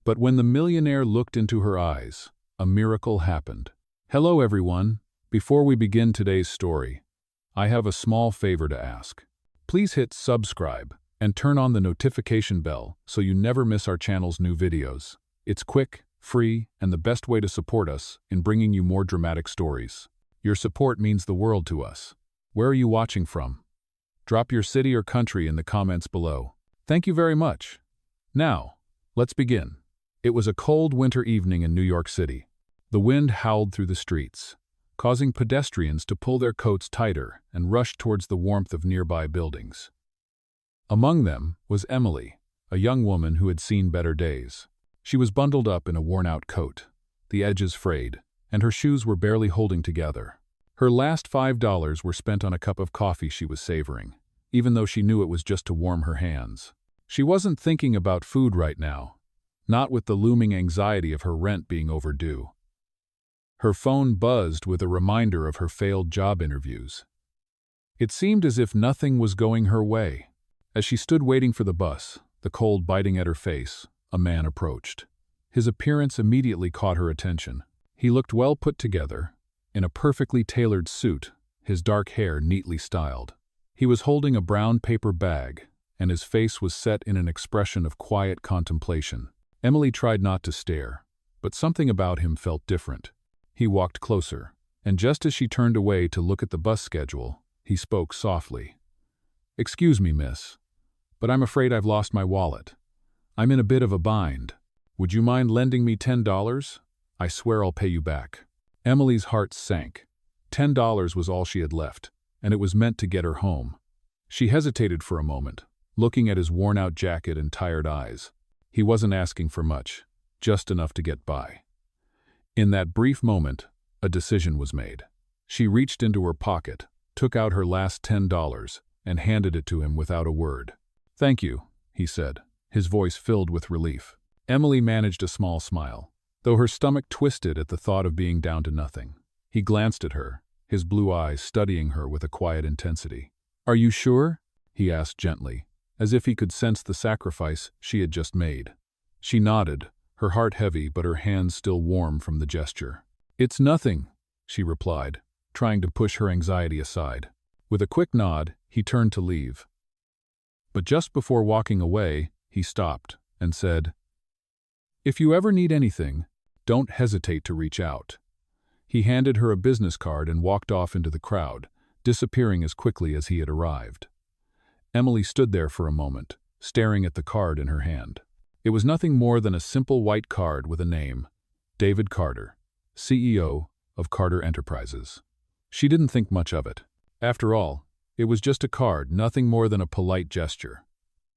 But when the millionaire looked into her eyes, a miracle happened. Hello everyone. Before we begin today's story, I have a small favor to ask. Please hit subscribe and turn on the notification bell so you never miss our channel's new videos. It's quick, free, and the best way to support us in bringing you more dramatic stories. Your support means the world to us. Where are you watching from? Drop your city or country in the comments below. Thank you very much. Now, let's begin. It was a cold winter evening in New York City. The wind howled through the streets, causing pedestrians to pull their coats tighter and rush towards the warmth of nearby buildings. Among them was Emily, a young woman who had seen better days. She was bundled up in a worn-out coat, the edges frayed, and her shoes were barely holding together. Her last $5 were spent on a cup of coffee she was savoring, even though she knew it was just to warm her hands. She wasn't thinking about food right now, not with the looming anxiety of her rent being overdue. Her phone buzzed with a reminder of her failed job interviews. It seemed as if nothing was going her way. As she stood waiting for the bus, the cold biting at her face, a man approached. His appearance immediately caught her attention. He looked well put together, in a perfectly tailored suit, his dark hair neatly styled. He was holding a brown paper bag, and his face was set in an expression of quiet contemplation. Emily tried not to stare, but something about him felt different. He walked closer, and just as she turned away to look at the bus schedule, he spoke softly. "Excuse me, miss, but I'm afraid I've lost my wallet. I'm in a bit of a bind. Would you mind lending me $10? I swear I'll pay you back." Emily's heart sank. $10 was all she had left, and it was meant to get her home. She hesitated for a moment, looking at his worn-out jacket and tired eyes. He wasn't asking for much, just enough to get by. In that brief moment, a decision was made. She reached into her pocket, took out her last $10, and handed it to him without a word. "Thank you," he said, his voice filled with relief. Emily managed a small smile, though her stomach twisted at the thought of being down to nothing. He glanced at her, his blue eyes studying her with a quiet intensity. "Are you sure?" he asked gently, as if he could sense the sacrifice she had just made. She nodded, her heart heavy but her hands still warm from the gesture. "It's nothing," she replied, trying to push her anxiety aside. With a quick nod, he turned to leave. But just before walking away, he stopped and said, "If you ever need anything, don't hesitate to reach out." He handed her a business card and walked off into the crowd, disappearing as quickly as he had arrived. Emily stood there for a moment, staring at the card in her hand. It was nothing more than a simple white card with a name, David Carter, CEO of Carter Enterprises. She didn't think much of it. After all, it was just a card, nothing more than a polite gesture.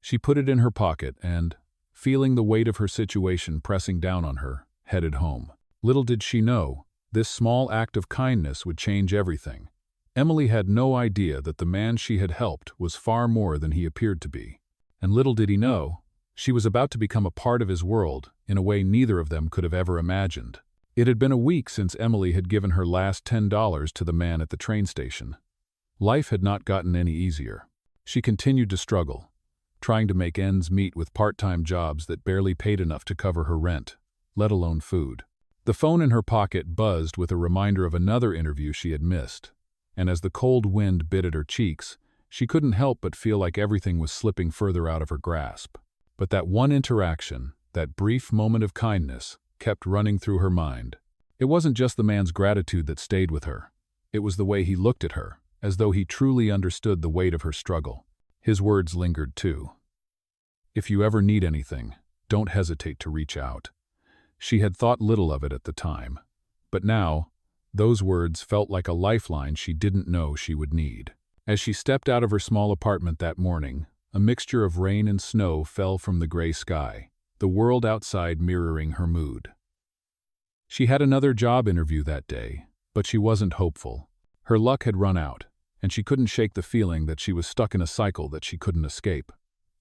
She put it in her pocket and, feeling the weight of her situation pressing down on her, headed home. Little did she know, this small act of kindness would change everything. Emily had no idea that the man she had helped was far more than he appeared to be. And little did he know, she was about to become a part of his world in a way neither of them could have ever imagined. It had been a week since Emily had given her last $10 to the man at the train station. Life had not gotten any easier. She continued to struggle, trying to make ends meet with part-time jobs that barely paid enough to cover her rent, let alone food. The phone in her pocket buzzed with a reminder of another interview she had missed, and as the cold wind bit at her cheeks, she couldn't help but feel like everything was slipping further out of her grasp. But that one interaction, that brief moment of kindness, kept running through her mind. It wasn't just the man's gratitude that stayed with her. It was the way he looked at her, as though he truly understood the weight of her struggle. His words lingered too. "If you ever need anything, don't hesitate to reach out." She had thought little of it at the time, but now, those words felt like a lifeline she didn't know she would need. As she stepped out of her small apartment that morning, a mixture of rain and snow fell from the gray sky, the world outside mirroring her mood. She had another job interview that day, but she wasn't hopeful. Her luck had run out, and she couldn't shake the feeling that she was stuck in a cycle that she couldn't escape.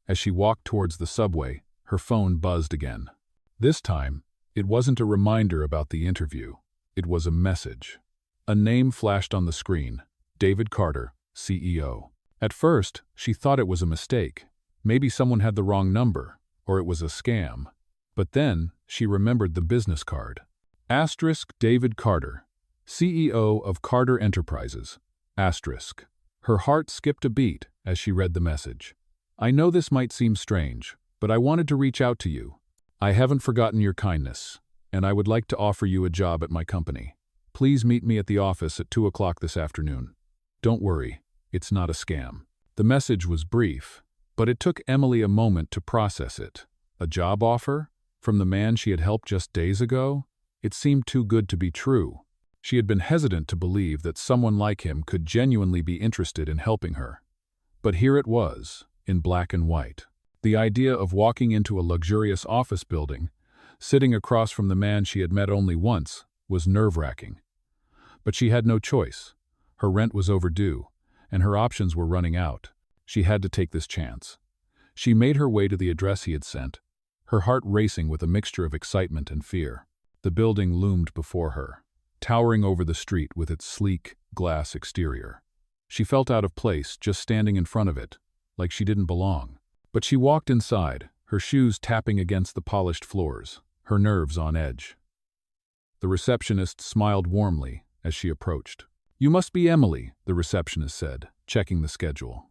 As she walked towards the subway, her phone buzzed again. This time, it wasn't a reminder about the interview. It was a message. A name flashed on the screen, David Carter, CEO. At first, she thought it was a mistake. Maybe someone had the wrong number, or it was a scam. But then, she remembered the business card. Asterisk David Carter, CEO of Carter Enterprises. Asterisk. Her heart skipped a beat as she read the message. I know this might seem strange, but I wanted to reach out to you. I haven't forgotten your kindness, and I would like to offer you a job at my company. Please meet me at the office at 2 o'clock this afternoon. Don't worry, it's not a scam. The message was brief, but it took Emily a moment to process it. A job offer? From the man she had helped just days ago? It seemed too good to be true. She had been hesitant to believe that someone like him could genuinely be interested in helping her. But here it was, in black and white. The idea of walking into a luxurious office building, sitting across from the man she had met only once, was nerve-wracking. But she had no choice. Her rent was overdue, and her options were running out. She had to take this chance. She made her way to the address he had sent, her heart racing with a mixture of excitement and fear. The building loomed before her, towering over the street with its sleek, glass exterior. She felt out of place just standing in front of it, like she didn't belong. But she walked inside, her shoes tapping against the polished floors, her nerves on edge. The receptionist smiled warmly as she approached. You must be Emily, the receptionist said, checking the schedule.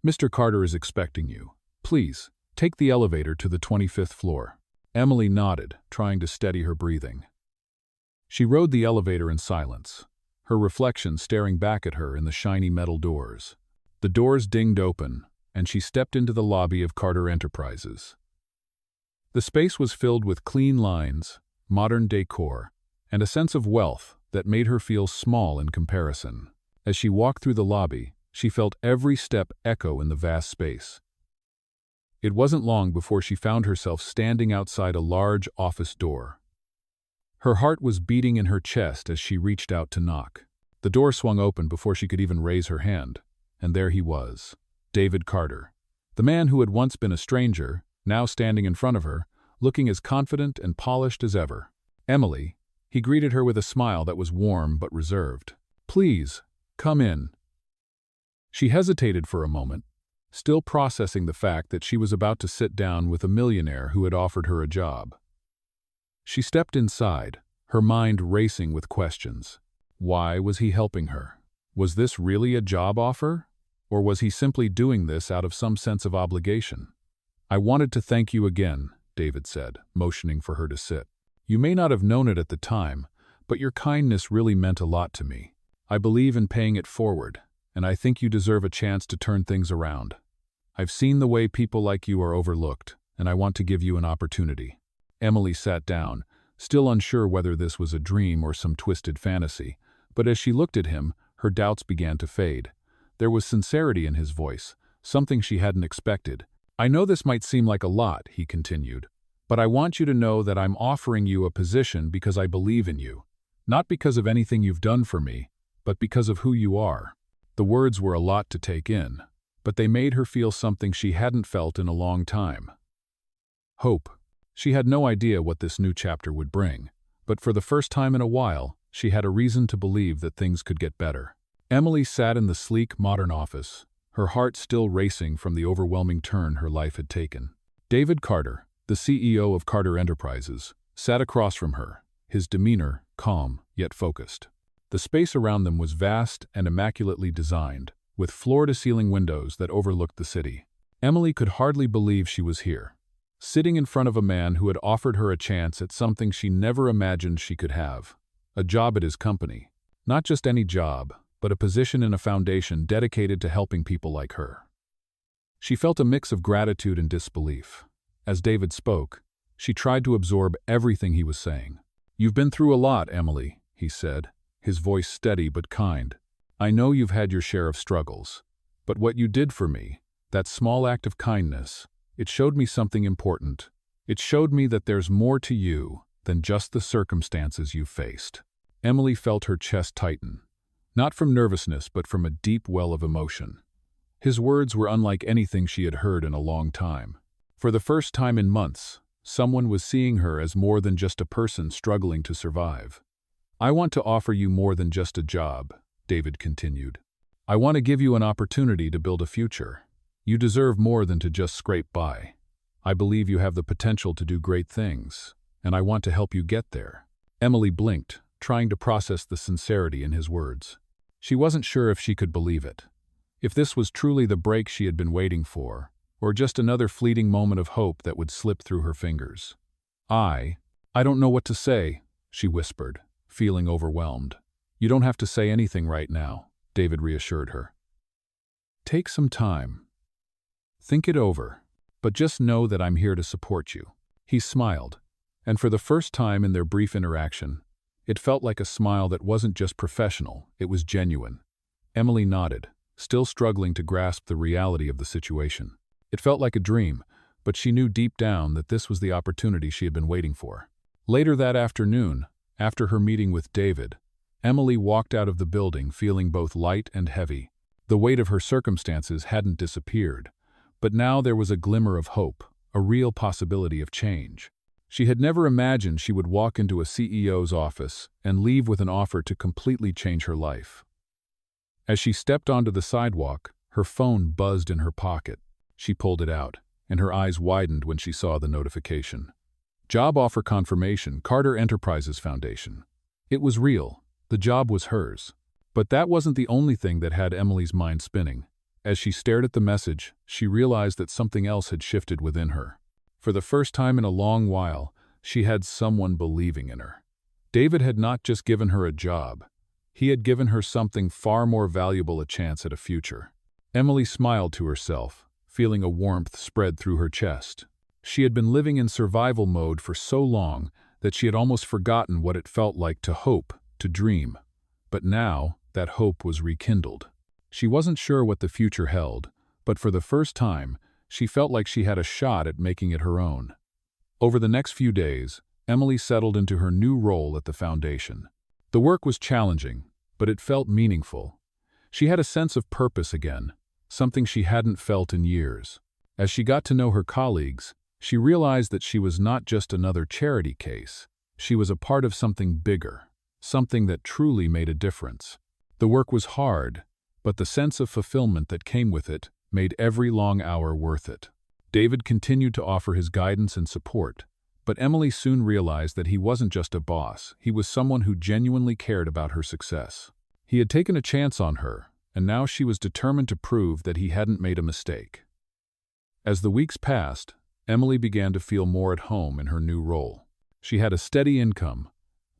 Mr. Carter is expecting you. Please, take the elevator to the 25th floor. Emily nodded, trying to steady her breathing. She rode the elevator in silence, her reflection staring back at her in the shiny metal doors. The doors dinged open, and she stepped into the lobby of Carter Enterprises. The space was filled with clean lines, modern decor, and a sense of wealth that made her feel small in comparison. As she walked through the lobby, she felt every step echo in the vast space. It wasn't long before she found herself standing outside a large office door. Her heart was beating in her chest as she reached out to knock. The door swung open before she could even raise her hand, and there he was, David Carter, the man who had once been a stranger, now standing in front of her, looking as confident and polished as ever. Emily, he greeted her with a smile that was warm but reserved. Please, come in. She hesitated for a moment, still processing the fact that she was about to sit down with a millionaire who had offered her a job. She stepped inside, her mind racing with questions. Why was he helping her? Was this really a job offer? Or was he simply doing this out of some sense of obligation? I wanted to thank you again, David said, motioning for her to sit. You may not have known it at the time, but your kindness really meant a lot to me. I believe in paying it forward, and I think you deserve a chance to turn things around. I've seen the way people like you are overlooked, and I want to give you an opportunity. Emily sat down, still unsure whether this was a dream or some twisted fantasy, but as she looked at him, her doubts began to fade. There was sincerity in his voice, something she hadn't expected. I know this might seem like a lot, he continued, but I want you to know that I'm offering you a position because I believe in you. Not because of anything you've done for me, but because of who you are. The words were a lot to take in, but they made her feel something she hadn't felt in a long time. Hope. She had no idea what this new chapter would bring, but for the first time in a while, she had a reason to believe that things could get better. Emily sat in the sleek, modern office, her heart still racing from the overwhelming turn her life had taken. David Carter, the CEO of Carter Enterprises, sat across from her, his demeanor calm yet focused. The space around them was vast and immaculately designed, with floor-to-ceiling windows that overlooked the city. Emily could hardly believe she was here, sitting in front of a man who had offered her a chance at something she never imagined she could have. A job at his company. Not just any job, but a position in a foundation dedicated to helping people like her. She felt a mix of gratitude and disbelief. As David spoke, she tried to absorb everything he was saying. You've been through a lot, Emily, he said, his voice steady but kind. I know you've had your share of struggles, but what you did for me, that small act of kindness, it showed me something important. It showed me that there's more to you than just the circumstances you faced. Emily felt her chest tighten, not from nervousness but from a deep well of emotion. His words were unlike anything she had heard in a long time. For the first time in months, someone was seeing her as more than just a person struggling to survive. I want to offer you more than just a job, David continued. I want to give you an opportunity to build a future. You deserve more than to just scrape by. I believe you have the potential to do great things, and I want to help you get there." Emily blinked, trying to process the sincerity in his words. She wasn't sure if she could believe it. If this was truly the break she had been waiting for, or just another fleeting moment of hope that would slip through her fingers. I don't know what to say," she whispered, feeling overwhelmed. "You don't have to say anything right now," David reassured her. "Take some time. Think it over, but just know that I'm here to support you." He smiled, and for the first time in their brief interaction, it felt like a smile that wasn't just professional, it was genuine. Emily nodded, still struggling to grasp the reality of the situation. It felt like a dream, but she knew deep down that this was the opportunity she had been waiting for. Later that afternoon, after her meeting with David, Emily walked out of the building feeling both light and heavy. The weight of her circumstances hadn't disappeared, but now there was a glimmer of hope, a real possibility of change. She had never imagined she would walk into a CEO's office and leave with an offer to completely change her life. As she stepped onto the sidewalk, her phone buzzed in her pocket. She pulled it out, and her eyes widened when she saw the notification. Job offer confirmation, Carter Enterprises Foundation. It was real. The job was hers. But that wasn't the only thing that had Emily's mind spinning. As she stared at the message, she realized that something else had shifted within her. For the first time in a long while, she had someone believing in her. David had not just given her a job. He had given her something far more valuable, a chance at a future. Emily smiled to herself, feeling a warmth spread through her chest. She had been living in survival mode for so long that she had almost forgotten what it felt like to hope, to dream. But now, that hope was rekindled. She wasn't sure what the future held, but for the first time, she felt like she had a shot at making it her own. Over the next few days, Emily settled into her new role at the foundation. The work was challenging, but it felt meaningful. She had a sense of purpose again, something she hadn't felt in years. As she got to know her colleagues, she realized that she was not just another charity case. She was a part of something bigger, something that truly made a difference. The work was hard, but the sense of fulfillment that came with it made every long hour worth it. David continued to offer his guidance and support, but Emily soon realized that he wasn't just a boss, he was someone who genuinely cared about her success. He had taken a chance on her, and now she was determined to prove that he hadn't made a mistake. As the weeks passed, Emily began to feel more at home in her new role. She had a steady income,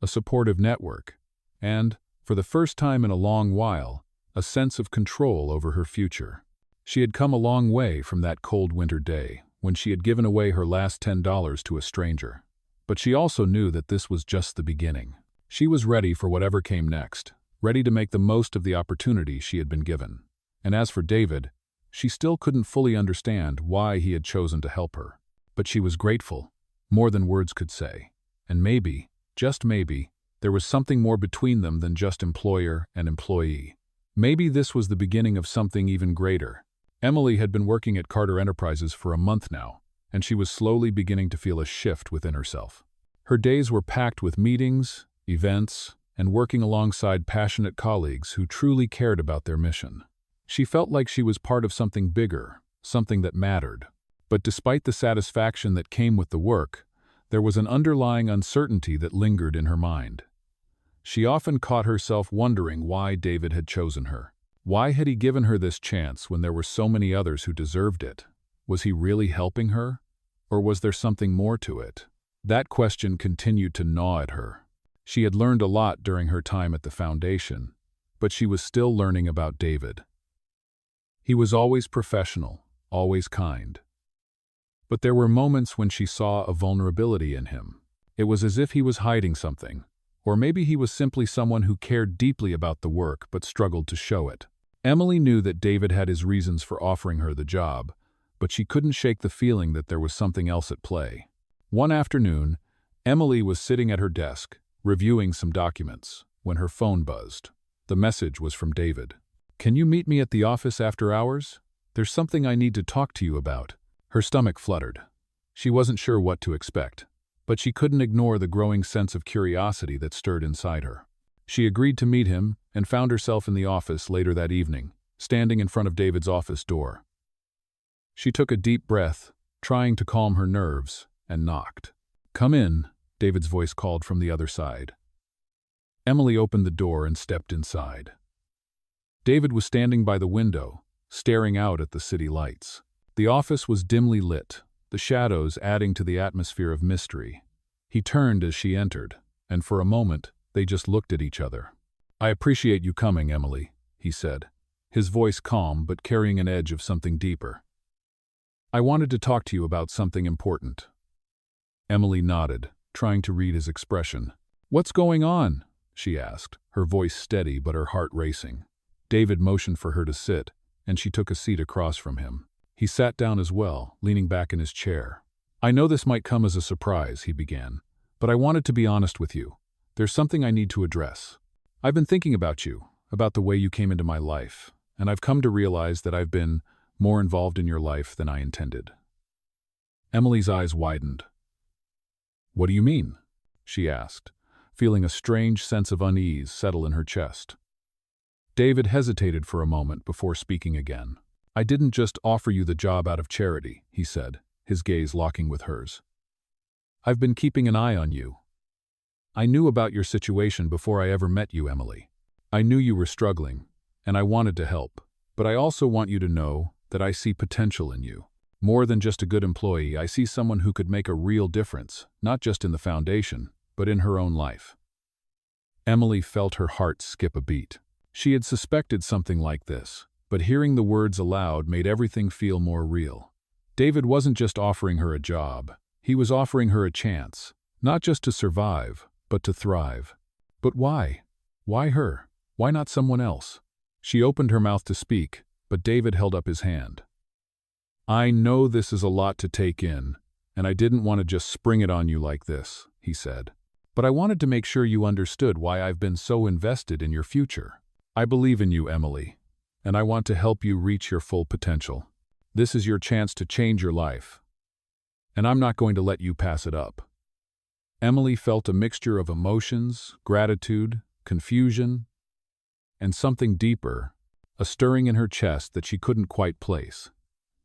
a supportive network, and, for the first time in a long while, a sense of control over her future. She had come a long way from that cold winter day when she had given away her last $10 to a stranger. But she also knew that this was just the beginning. She was ready for whatever came next, ready to make the most of the opportunity she had been given. And as for David, she still couldn't fully understand why he had chosen to help her. But she was grateful, more than words could say. And maybe, just maybe, there was something more between them than just employer and employee. Maybe this was the beginning of something even greater. Emily had been working at Carter Enterprises for a month now, and she was slowly beginning to feel a shift within herself. Her days were packed with meetings, events, and working alongside passionate colleagues who truly cared about their mission. She felt like she was part of something bigger, something that mattered. But despite the satisfaction that came with the work, there was an underlying uncertainty that lingered in her mind. She often caught herself wondering why David had chosen her. Why had he given her this chance when there were so many others who deserved it? Was he really helping her? Or was there something more to it? That question continued to gnaw at her. She had learned a lot during her time at the foundation, but she was still learning about David. He was always professional, always kind. But there were moments when she saw a vulnerability in him. It was as if he was hiding something, or maybe he was simply someone who cared deeply about the work but struggled to show it. Emily knew that David had his reasons for offering her the job, but she couldn't shake the feeling that there was something else at play. One afternoon, Emily was sitting at her desk, reviewing some documents, when her phone buzzed. The message was from David. "Can you meet me at the office after hours? There's something I need to talk to you about." Her stomach fluttered. She wasn't sure what to expect, but she couldn't ignore the growing sense of curiosity that stirred inside her. She agreed to meet him and found herself in the office later that evening, standing in front of David's office door. She took a deep breath, trying to calm her nerves, and knocked. "Come in," David's voice called from the other side. Emily opened the door and stepped inside. David was standing by the window, staring out at the city lights. The office was dimly lit, the shadows adding to the atmosphere of mystery. He turned as she entered, and for a moment, they just looked at each other. "I appreciate you coming, Emily," he said, his voice calm but carrying an edge of something deeper. "I wanted to talk to you about something important." Emily nodded, trying to read his expression. "What's going on?" she asked, her voice steady but her heart racing. David motioned for her to sit, and she took a seat across from him. He sat down as well, leaning back in his chair. "I know this might come as a surprise," he began, "but I wanted to be honest with you. There's something I need to address. I've been thinking about you, about the way you came into my life, and I've come to realize that I've been more involved in your life than I intended." Emily's eyes widened. "What do you mean?" she asked, feeling a strange sense of unease settle in her chest. David hesitated for a moment before speaking again. "I didn't just offer you the job out of charity," he said, his gaze locking with hers. "I've been keeping an eye on you. I knew about your situation before I ever met you, Emily. I knew you were struggling, and I wanted to help. But I also want you to know that I see potential in you. More than just a good employee, I see someone who could make a real difference, not just in the foundation, but in her own life." Emily felt her heart skip a beat. She had suspected something like this, but hearing the words aloud made everything feel more real. David wasn't just offering her a job, he was offering her a chance, not just to survive, but to thrive. But why? Why her? Why not someone else? She opened her mouth to speak, but David held up his hand. "I know this is a lot to take in, and I didn't want to just spring it on you like this," he said. "But I wanted to make sure you understood why I've been so invested in your future. I believe in you, Emily, and I want to help you reach your full potential. This is your chance to change your life, and I'm not going to let you pass it up." Emily felt a mixture of emotions, gratitude, confusion, and something deeper, a stirring in her chest that she couldn't quite place.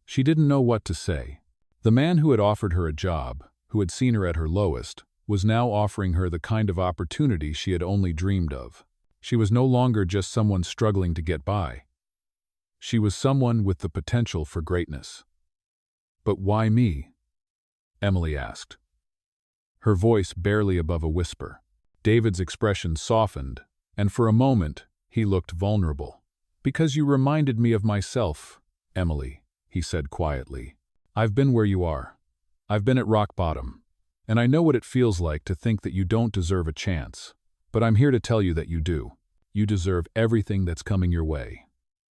She didn't know what to say. The man who had offered her a job, who had seen her at her lowest, was now offering her the kind of opportunity she had only dreamed of. She was no longer just someone struggling to get by. She was someone with the potential for greatness. "But why me?" Emily asked, her voice barely above a whisper. David's expression softened, and for a moment, he looked vulnerable. "Because you reminded me of myself, Emily," he said quietly. "I've been where you are. I've been at rock bottom, and I know what it feels like to think that you don't deserve a chance. But I'm here to tell you that you do. You deserve everything that's coming your way."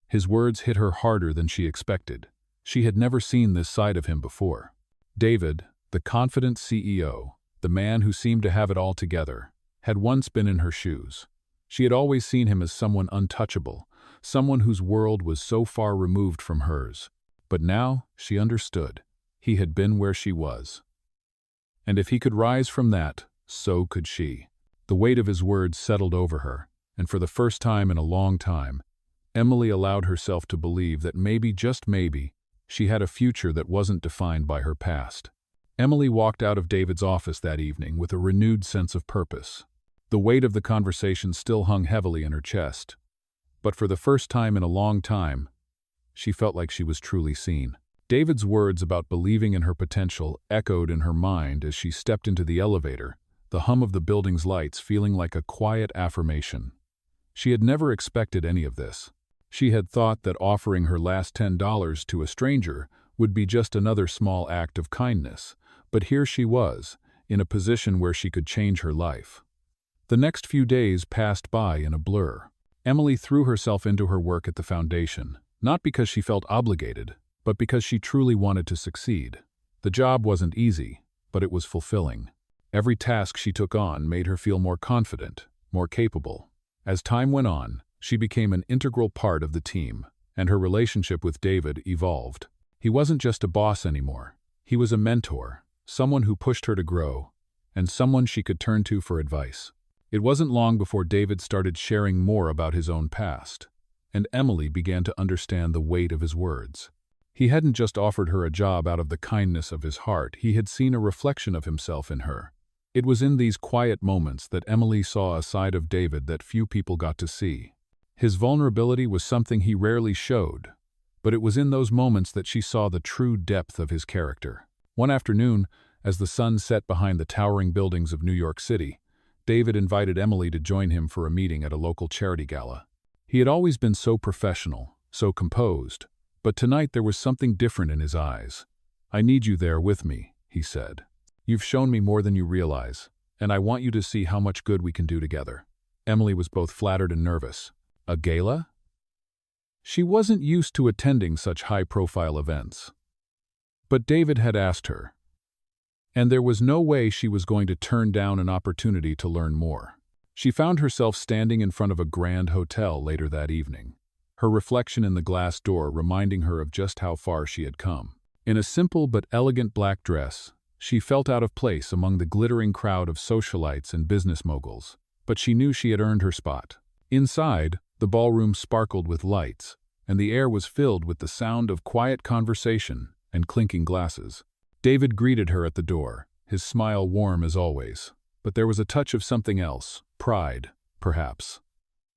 His words hit her harder than she expected. She had never seen this side of him before. David, the confident CEO, the man who seemed to have it all together, had once been in her shoes. She had always seen him as someone untouchable, someone whose world was so far removed from hers. But now she understood. He had been where she was. And if he could rise from that, so could she. The weight of his words settled over her, and for the first time in a long time, Emily allowed herself to believe that maybe, just maybe, she had a future that wasn't defined by her past. Emily walked out of David's office that evening with a renewed sense of purpose. The weight of the conversation still hung heavily in her chest, but for the first time in a long time, she felt like she was truly seen. David's words about believing in her potential echoed in her mind as she stepped into the elevator, the hum of the building's lights feeling like a quiet affirmation. She had never expected any of this. She had thought that offering her last $10 to a stranger would be just another small act of kindness, but here she was, in a position where she could change her life. The next few days passed by in a blur. Emily threw herself into her work at the foundation, not because she felt obligated, but because she truly wanted to succeed. The job wasn't easy, but it was fulfilling. Every task she took on made her feel more confident, more capable. As time went on, she became an integral part of the team, and her relationship with David evolved. He wasn't just a boss anymore. He was a mentor, someone who pushed her to grow, and someone she could turn to for advice. It wasn't long before David started sharing more about his own past, and Emily began to understand the weight of his words. He hadn't just offered her a job out of the kindness of his heart, he had seen a reflection of himself in her. It was in these quiet moments that Emily saw a side of David that few people got to see. His vulnerability was something he rarely showed, but it was in those moments that she saw the true depth of his character. One afternoon, as the sun set behind the towering buildings of New York City, David invited Emily to join him for a meeting at a local charity gala. He had always been so professional, so composed, but tonight there was something different in his eyes. "I need you there with me," he said. "You've shown me more than you realize, and I want you to see how much good we can do together." Emily was both flattered and nervous. A gala? She wasn't used to attending such high-profile events. But David had asked her, and there was no way she was going to turn down an opportunity to learn more. She found herself standing in front of a grand hotel later that evening, her reflection in the glass door reminding her of just how far she had come. In a simple but elegant black dress, she felt out of place among the glittering crowd of socialites and business moguls, but she knew she had earned her spot. Inside, the ballroom sparkled with lights, and the air was filled with the sound of quiet conversation and clinking glasses. David greeted her at the door, his smile warm as always, but there was a touch of something else, pride, perhaps.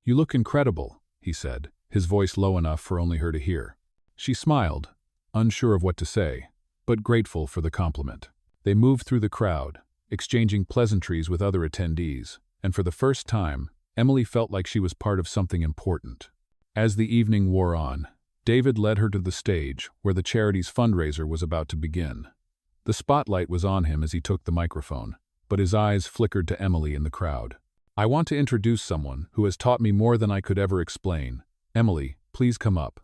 "You look incredible," he said, his voice low enough for only her to hear. She smiled, unsure of what to say, but grateful for the compliment. They moved through the crowd, exchanging pleasantries with other attendees, and for the first time, Emily felt like she was part of something important. As the evening wore on, David led her to the stage where the charity's fundraiser was about to begin. The spotlight was on him as he took the microphone, but his eyes flickered to Emily in the crowd. "I want to introduce someone who has taught me more than I could ever explain. Emily, please come up."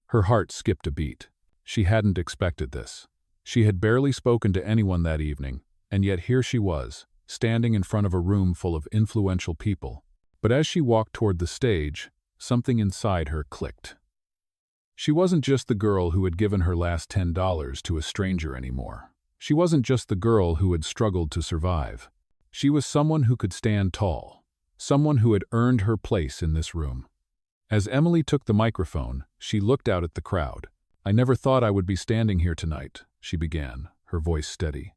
Her heart skipped a beat. She hadn't expected this. She had barely spoken to anyone that evening, and yet here she was, standing in front of a room full of influential people. But as she walked toward the stage, something inside her clicked. She wasn't just the girl who had given her last $10 to a stranger anymore. She wasn't just the girl who had struggled to survive. She was someone who could stand tall, someone who had earned her place in this room. As Emily took the microphone, she looked out at the crowd. "I never thought I would be standing here tonight," she began, her voice steady.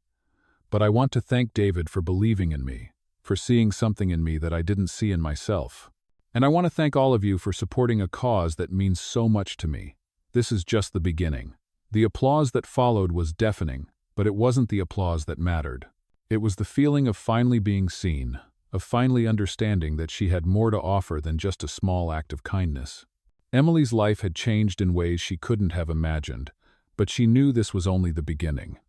"But I want to thank David for believing in me, for seeing something in me that I didn't see in myself. And I want to thank all of you for supporting a cause that means so much to me. This is just the beginning." The applause that followed was deafening, but it wasn't the applause that mattered. It was the feeling of finally being seen, of finally understanding that she had more to offer than just a small act of kindness. Emily's life had changed in ways she couldn't have imagined, but she knew this was only the beginning.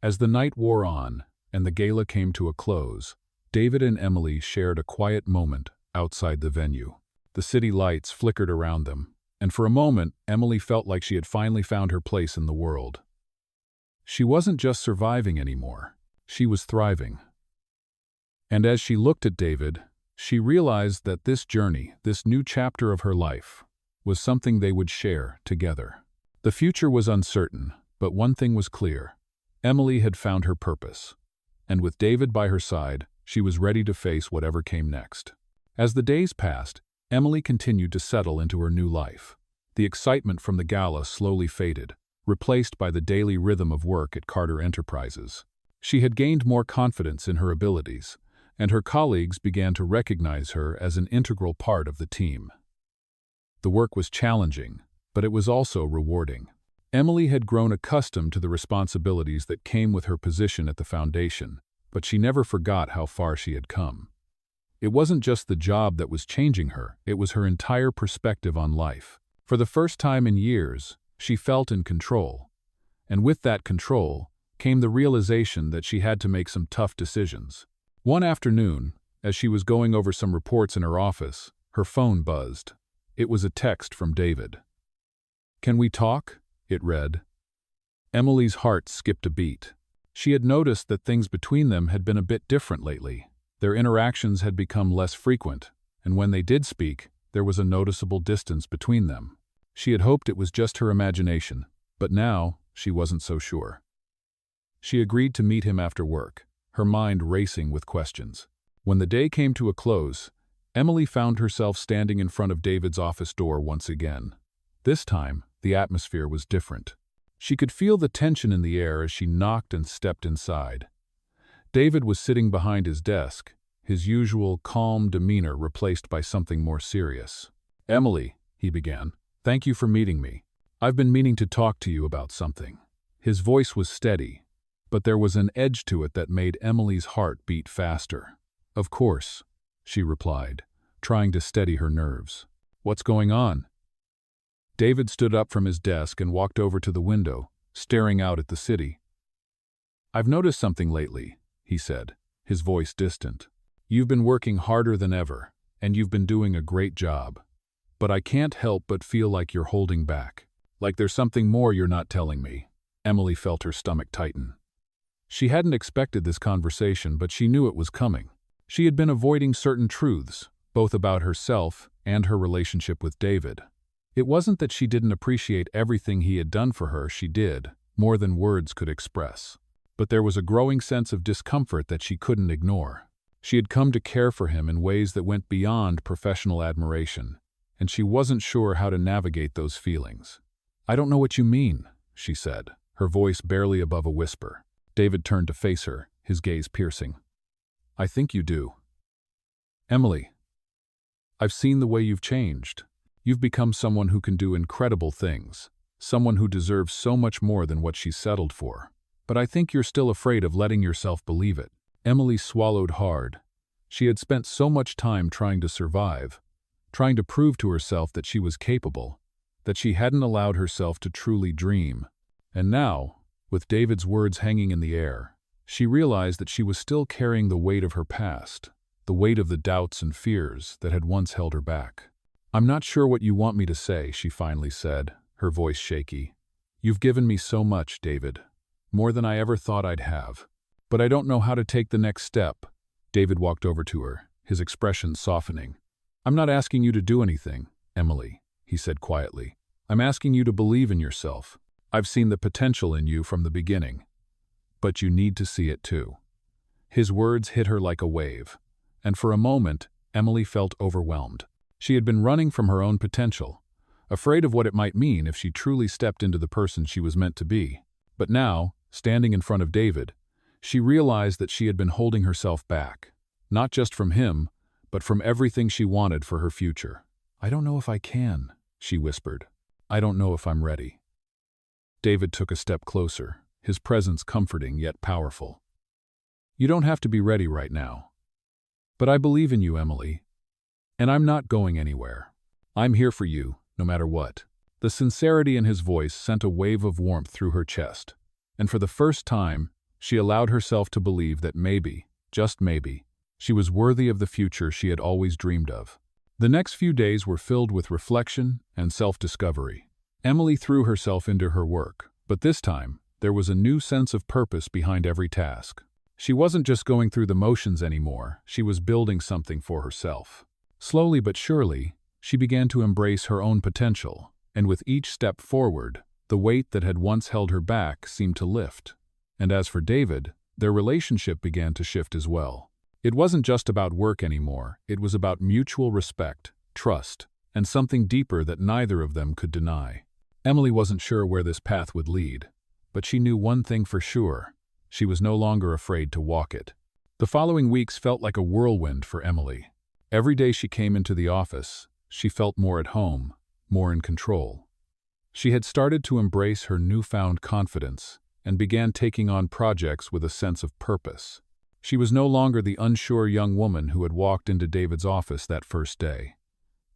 As the night wore on, and the gala came to a close, David and Emily shared a quiet moment outside the venue. The city lights flickered around them, and for a moment, Emily felt like she had finally found her place in the world. She wasn't just surviving anymore, she was thriving. And as she looked at David, she realized that this journey, this new chapter of her life, was something they would share together. The future was uncertain, but one thing was clear. Emily had found her purpose, and with David by her side, she was ready to face whatever came next. As the days passed, Emily continued to settle into her new life. The excitement from the gala slowly faded, replaced by the daily rhythm of work at Carter Enterprises. She had gained more confidence in her abilities, and her colleagues began to recognize her as an integral part of the team. The work was challenging, but it was also rewarding. Emily had grown accustomed to the responsibilities that came with her position at the foundation, but she never forgot how far she had come. It wasn't just the job that was changing her, it was her entire perspective on life. For the first time in years, she felt in control. And with that control came the realization that she had to make some tough decisions. One afternoon, as she was going over some reports in her office, her phone buzzed. It was a text from David. "Can we talk?" it read. Emily's heart skipped a beat. She had noticed that things between them had been a bit different lately. Their interactions had become less frequent, and when they did speak, there was a noticeable distance between them. She had hoped it was just her imagination, but now she wasn't so sure. She agreed to meet him after work, her mind racing with questions. When the day came to a close, Emily found herself standing in front of David's office door once again. This time, the atmosphere was different. She could feel the tension in the air as she knocked and stepped inside. David was sitting behind his desk, his usual calm demeanor replaced by something more serious. "Emily," he began, "thank you for meeting me. I've been meaning to talk to you about something." His voice was steady, but there was an edge to it that made Emily's heart beat faster. "Of course," she replied, trying to steady her nerves. "What's going on?" David stood up from his desk and walked over to the window, staring out at the city. "I've noticed something lately," he said, his voice distant. "You've been working harder than ever, and you've been doing a great job. But I can't help but feel like you're holding back. Like there's something more you're not telling me." Emily felt her stomach tighten. She hadn't expected this conversation, but she knew it was coming. She had been avoiding certain truths, both about herself and her relationship with David. It wasn't that she didn't appreciate everything he had done for her, she did, more than words could express. But there was a growing sense of discomfort that she couldn't ignore. She had come to care for him in ways that went beyond professional admiration, and she wasn't sure how to navigate those feelings. "I don't know what you mean," she said, her voice barely above a whisper. David turned to face her, his gaze piercing. "I think you do. Emily, I've seen the way you've changed. You've become someone who can do incredible things, someone who deserves so much more than what she's settled for. But I think you're still afraid of letting yourself believe it." Emily swallowed hard. She had spent so much time trying to survive, trying to prove to herself that she was capable, that she hadn't allowed herself to truly dream. And now, with David's words hanging in the air, she realized that she was still carrying the weight of her past, the weight of the doubts and fears that had once held her back. "I'm not sure what you want me to say," she finally said, her voice shaky. "You've given me so much, David, more than I ever thought I'd have. But I don't know how to take the next step." David walked over to her, his expression softening. "I'm not asking you to do anything, Emily," he said quietly. "I'm asking you to believe in yourself. I've seen the potential in you from the beginning. But you need to see it too." His words hit her like a wave, and for a moment, Emily felt overwhelmed. She had been running from her own potential, afraid of what it might mean if she truly stepped into the person she was meant to be. But now, standing in front of David, she realized that she had been holding herself back, not just from him, but from everything she wanted for her future. "I don't know if I can," she whispered. "I don't know if I'm ready." David took a step closer, his presence comforting yet powerful. "You don't have to be ready right now. But I believe in you, Emily. And I'm not going anywhere. I'm here for you, no matter what." The sincerity in his voice sent a wave of warmth through her chest, and for the first time, she allowed herself to believe that maybe, just maybe, she was worthy of the future she had always dreamed of. The next few days were filled with reflection and self-discovery. Emily threw herself into her work, but this time, there was a new sense of purpose behind every task. She wasn't just going through the motions anymore, she was building something for herself. Slowly but surely, she began to embrace her own potential, and with each step forward, the weight that had once held her back seemed to lift. And as for David, their relationship began to shift as well. It wasn't just about work anymore, it was about mutual respect, trust, and something deeper that neither of them could deny. Emily wasn't sure where this path would lead, but she knew one thing for sure: she was no longer afraid to walk it. The following weeks felt like a whirlwind for Emily. Every day she came into the office, she felt more at home, more in control. She had started to embrace her newfound confidence and began taking on projects with a sense of purpose. She was no longer the unsure young woman who had walked into David's office that first day.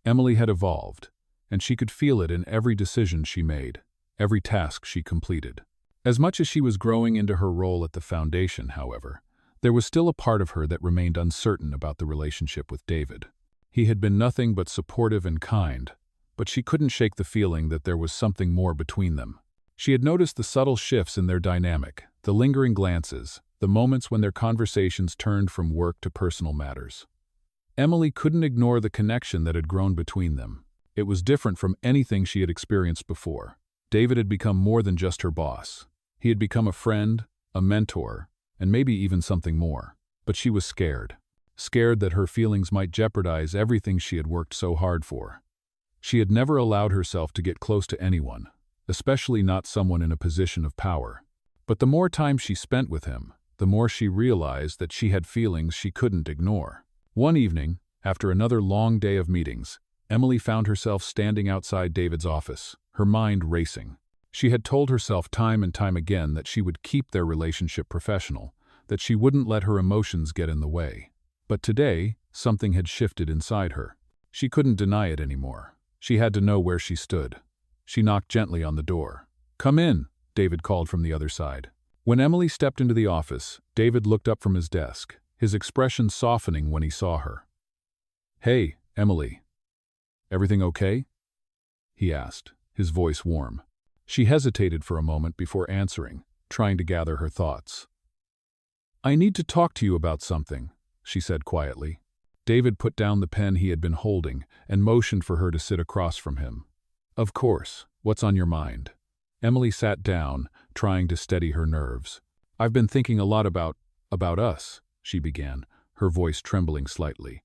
Emily had evolved, and she could feel it in every decision she made, every task she completed. As much as she was growing into her role at the foundation, however, there was still a part of her that remained uncertain about the relationship with David. He had been nothing but supportive and kind, but she couldn't shake the feeling that there was something more between them. She had noticed the subtle shifts in their dynamic, the lingering glances, the moments when their conversations turned from work to personal matters. Emily couldn't ignore the connection that had grown between them. It was different from anything she had experienced before. David had become more than just her boss. He had become a friend, a mentor, and maybe even something more. But she was scared. Scared that her feelings might jeopardize everything she had worked so hard for. She had never allowed herself to get close to anyone, especially not someone in a position of power. But the more time she spent with him, the more she realized that she had feelings she couldn't ignore. One evening, after another long day of meetings, Emily found herself standing outside David's office, her mind racing. She had told herself time and time again that she would keep their relationship professional, that she wouldn't let her emotions get in the way. But today, something had shifted inside her. She couldn't deny it anymore. She had to know where she stood. She knocked gently on the door. "Come in," David called from the other side. When Emily stepped into the office, David looked up from his desk, his expression softening when he saw her. "Hey, Emily. Everything okay?" he asked, his voice warm. She hesitated for a moment before answering, trying to gather her thoughts. "I need to talk to you about something," she said quietly. David put down the pen he had been holding and motioned for her to sit across from him. "Of course. What's on your mind?" Emily sat down, trying to steady her nerves. "I've been thinking a lot about us," she began, her voice trembling slightly.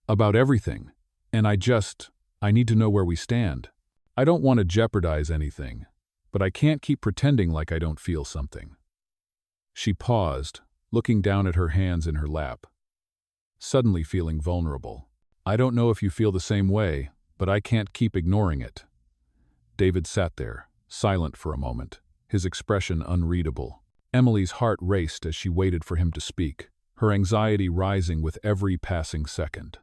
"About everything. And I need to know where we stand. I don't want to jeopardize anything, but I can't keep pretending like I don't feel something." She paused, looking down at her hands in her lap, suddenly feeling vulnerable. "I don't know if you feel the same way, but I can't keep ignoring it." David sat there, silent for a moment, his expression unreadable. Emily's heart raced as she waited for him to speak, her anxiety rising with every passing second.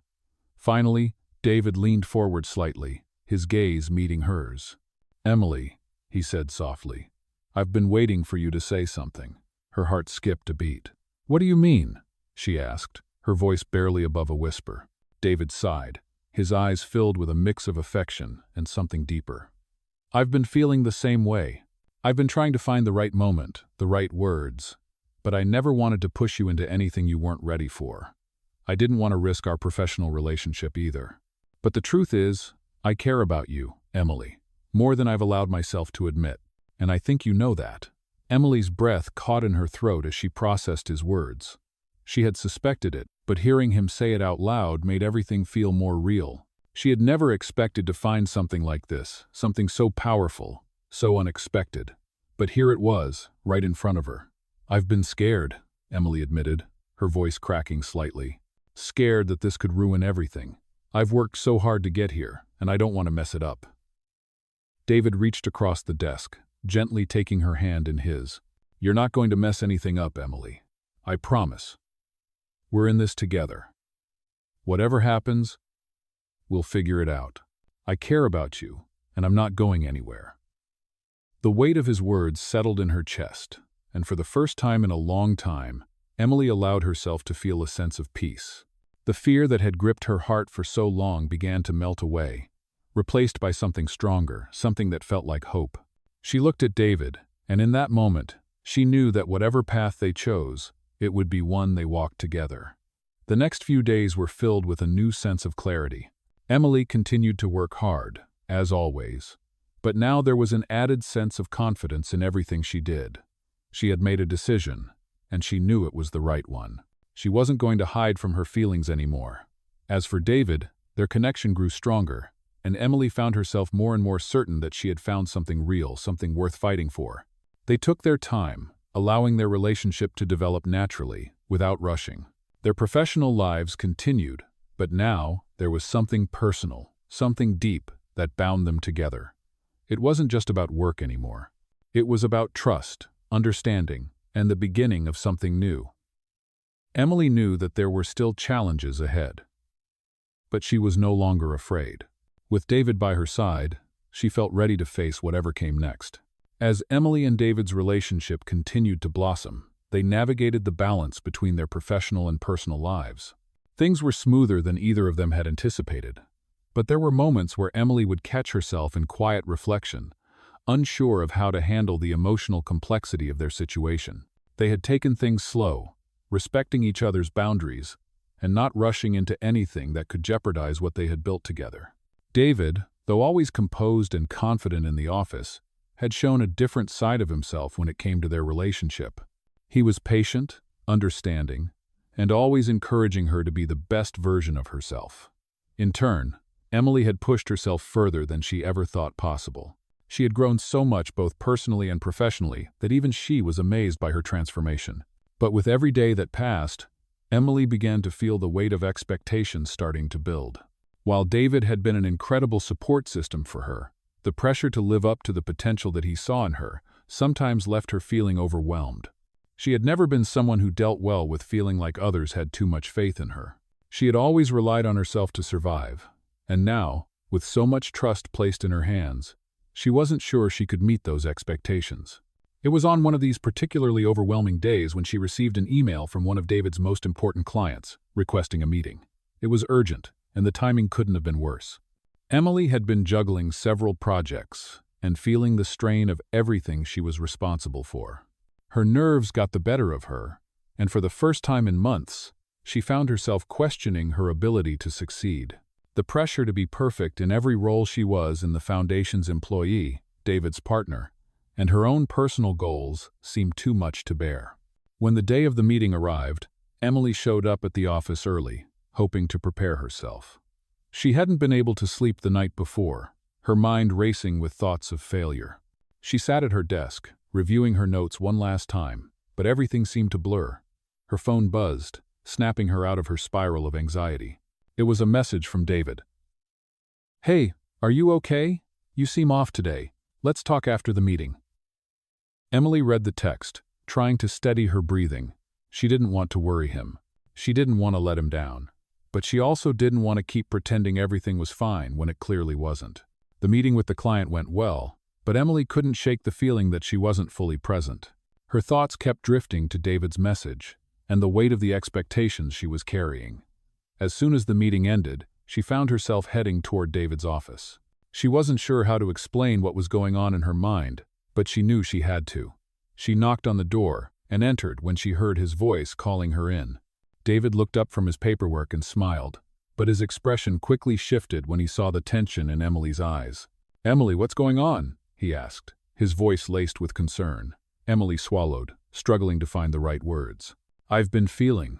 Finally, David leaned forward slightly, his gaze meeting hers. "Emily," he said softly, "I've been waiting for you to say something." Her heart skipped a beat. "What do you mean?" she asked, her voice barely above a whisper. David sighed, his eyes filled with a mix of affection and something deeper. "I've been feeling the same way. I've been trying to find the right moment, the right words, but I never wanted to push you into anything you weren't ready for. I didn't want to risk our professional relationship either. But the truth is, I care about you, Emily, more than I've allowed myself to admit, and I think you know that." Emily's breath caught in her throat as she processed his words. She had suspected it, but hearing him say it out loud made everything feel more real. She had never expected to find something like this, something so powerful, so unexpected. But here it was, right in front of her. "I've been scared," Emily admitted, her voice cracking slightly. "Scared that this could ruin everything. I've worked so hard to get here, and I don't want to mess it up." David reached across the desk, gently taking her hand in his. "You're not going to mess anything up, Emily. I promise. We're in this together. Whatever happens, we'll figure it out. I care about you, and I'm not going anywhere." The weight of his words settled in her chest, and for the first time in a long time, Emily allowed herself to feel a sense of peace. The fear that had gripped her heart for so long began to melt away, replaced by something stronger, something that felt like hope. She looked at David, and in that moment, she knew that whatever path they chose, it would be one they walked together. The next few days were filled with a new sense of clarity. Emily continued to work hard, as always, but now there was an added sense of confidence in everything she did. She had made a decision, and she knew it was the right one. She wasn't going to hide from her feelings anymore. As for David, their connection grew stronger, and Emily found herself more and more certain that she had found something real, something worth fighting for. They took their time, allowing their relationship to develop naturally, without rushing. Their professional lives continued, but now there was something personal, something deep that bound them together. It wasn't just about work anymore. It was about trust, understanding, and the beginning of something new. Emily knew that there were still challenges ahead, but she was no longer afraid. With David by her side, she felt ready to face whatever came next. As Emily and David's relationship continued to blossom, they navigated the balance between their professional and personal lives. Things were smoother than either of them had anticipated, but there were moments where Emily would catch herself in quiet reflection, unsure of how to handle the emotional complexity of their situation. They had taken things slow, respecting each other's boundaries, and not rushing into anything that could jeopardize what they had built together. David, though always composed and confident in the office, had shown a different side of himself when it came to their relationship. He was patient, understanding, and always encouraging her to be the best version of herself. In turn, Emily had pushed herself further than she ever thought possible. She had grown so much both personally and professionally that even she was amazed by her transformation. But with every day that passed, Emily began to feel the weight of expectations starting to build. While David had been an incredible support system for her, the pressure to live up to the potential that he saw in her sometimes left her feeling overwhelmed. She had never been someone who dealt well with feeling like others had too much faith in her. She had always relied on herself to survive, and now, with so much trust placed in her hands, she wasn't sure she could meet those expectations. It was on one of these particularly overwhelming days when she received an email from one of David's most important clients, requesting a meeting. It was urgent, and the timing couldn't have been worse. Emily had been juggling several projects and feeling the strain of everything she was responsible for. Her nerves got the better of her, and for the first time in months, she found herself questioning her ability to succeed. The pressure to be perfect in every role she was in the Foundation's employee, David's partner, and her own personal goals seemed too much to bear. When the day of the meeting arrived, Emily showed up at the office early, hoping to prepare herself. She hadn't been able to sleep the night before, her mind racing with thoughts of failure. She sat at her desk, reviewing her notes one last time, but everything seemed to blur. Her phone buzzed, snapping her out of her spiral of anxiety. It was a message from David. "Hey, are you okay? You seem off today. Let's talk after the meeting." Emily read the text, trying to steady her breathing. She didn't want to worry him. She didn't want to let him down. But she also didn't want to keep pretending everything was fine when it clearly wasn't. The meeting with the client went well, but Emily couldn't shake the feeling that she wasn't fully present. Her thoughts kept drifting to David's message and the weight of the expectations she was carrying. As soon as the meeting ended, she found herself heading toward David's office. She wasn't sure how to explain what was going on in her mind, but she knew she had to. She knocked on the door and entered when she heard his voice calling her in. David looked up from his paperwork and smiled, but his expression quickly shifted when he saw the tension in Emily's eyes. "Emily, what's going on?" he asked, his voice laced with concern. Emily swallowed, struggling to find the right words. "I've been feeling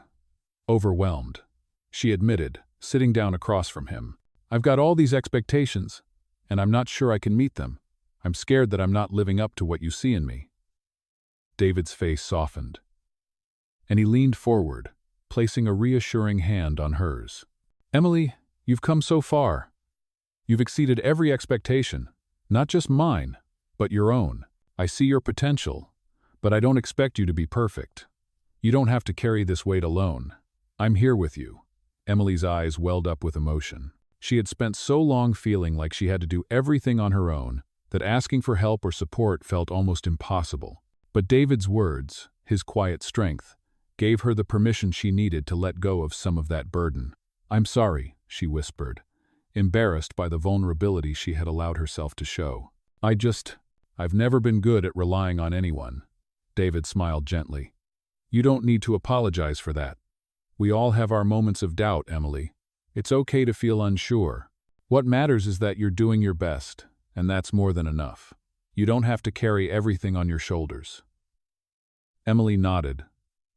overwhelmed," she admitted, sitting down across from him. "I've got all these expectations, and I'm not sure I can meet them. I'm scared that I'm not living up to what you see in me." David's face softened, and he leaned forward, placing a reassuring hand on hers. "Emily, you've come so far. You've exceeded every expectation, not just mine, but your own. I see your potential, but I don't expect you to be perfect. You don't have to carry this weight alone. I'm here with you." Emily's eyes welled up with emotion. She had spent so long feeling like she had to do everything on her own that asking for help or support felt almost impossible. But David's words, his quiet strength, gave her the permission she needed to let go of some of that burden. "I'm sorry," she whispered, embarrassed by the vulnerability she had allowed herself to show. I've never been good at relying on anyone." David smiled gently. "You don't need to apologize for that. We all have our moments of doubt, Emily. It's okay to feel unsure. What matters is that you're doing your best, and that's more than enough. You don't have to carry everything on your shoulders." Emily nodded,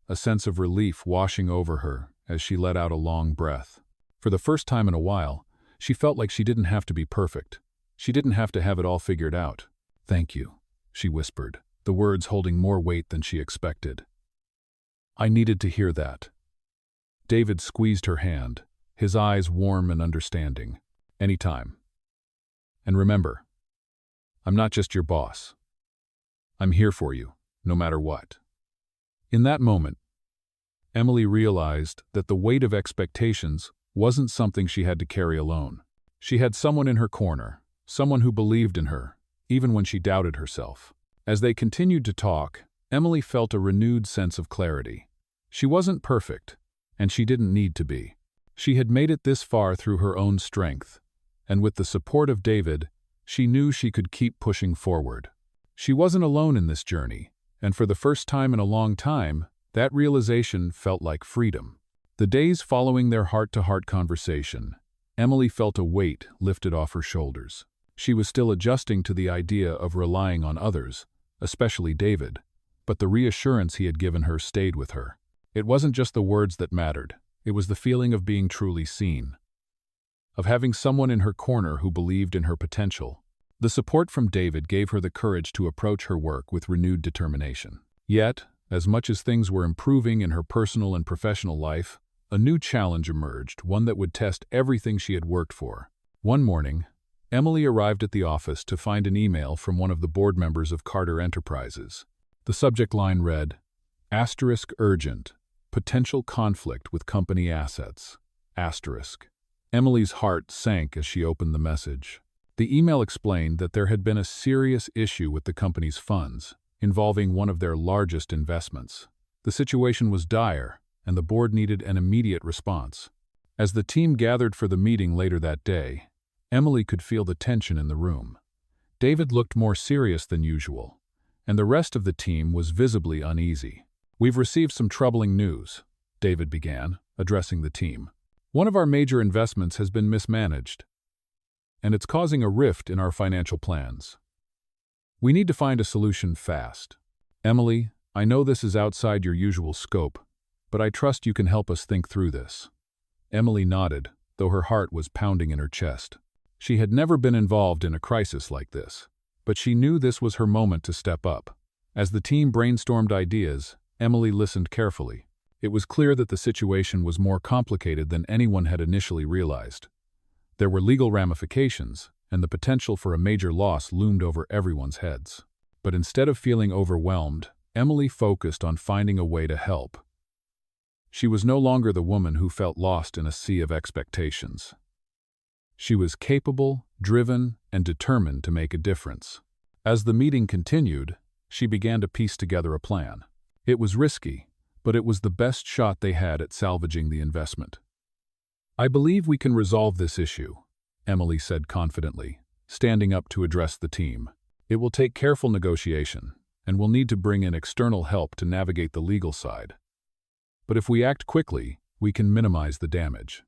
a sense of relief washing over her as she let out a long breath. For the first time in a while, she felt like she didn't have to be perfect. She didn't have to have it all figured out. "Thank you," she whispered, the words holding more weight than she expected. "I needed to hear that." David squeezed her hand, his eyes warm and understanding. "Anytime. And remember, I'm not just your boss. I'm here for you, no matter what." In that moment, Emily realized that the weight of expectations wasn't something she had to carry alone. She had someone in her corner, someone who believed in her, even when she doubted herself. As they continued to talk, Emily felt a renewed sense of clarity. She wasn't perfect, and she didn't need to be. She had made it this far through her own strength, and with the support of David, she knew she could keep pushing forward. She wasn't alone in this journey, and for the first time in a long time, that realization felt like freedom. The days following their heart-to-heart conversation, Emily felt a weight lifted off her shoulders. She was still adjusting to the idea of relying on others, especially David, but the reassurance he had given her stayed with her. It wasn't just the words that mattered, it was the feeling of being truly seen. of having someone in her corner who believed in her potential. The support from David gave her the courage to approach her work with renewed determination. Yet, as much as things were improving in her personal and professional life, a new challenge emerged, one that would test everything she had worked for. One morning, Emily arrived at the office to find an email from one of the board members of Carter Enterprises. The subject line read, "Asterisk urgent, potential conflict with company assets. Asterisk." Emily's heart sank as she opened the message. The email explained that there had been a serious issue with the company's funds, involving one of their largest investments. The situation was dire, and the board needed an immediate response. As the team gathered for the meeting later that day, Emily could feel the tension in the room. David looked more serious than usual, and the rest of the team was visibly uneasy. "We've received some troubling news," David began, addressing the team. "One of our major investments has been mismanaged, and it's causing a rift in our financial plans. We need to find a solution fast. Emily, I know this is outside your usual scope, but I trust you can help us think through this." Emily nodded, though her heart was pounding in her chest. She had never been involved in a crisis like this, but she knew this was her moment to step up. As the team brainstormed ideas, Emily listened carefully. It was clear that the situation was more complicated than anyone had initially realized. There were legal ramifications, and the potential for a major loss loomed over everyone's heads. But instead of feeling overwhelmed, Emily focused on finding a way to help. She was no longer the woman who felt lost in a sea of expectations. She was capable, driven, and determined to make a difference. As the meeting continued, she began to piece together a plan. It was risky, but it was the best shot they had at salvaging the investment. "I believe we can resolve this issue," Emily said confidently, standing up to address the team. "It will take careful negotiation, and we'll need to bring in external help to navigate the legal side. But if we act quickly, we can minimize the damage."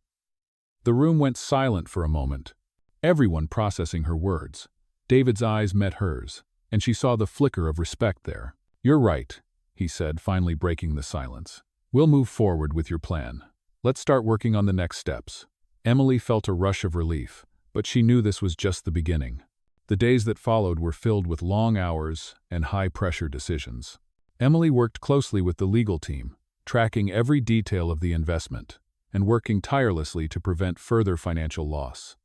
The room went silent for a moment, everyone processing her words. David's eyes met hers, and she saw the flicker of respect there. "You're right," he said, finally breaking the silence. "We'll move forward with your plan. Let's start working on the next steps." Emily felt a rush of relief, but she knew this was just the beginning. The days that followed were filled with long hours and high-pressure decisions. Emily worked closely with the legal team, tracking every detail of the investment and working tirelessly to prevent further financial loss.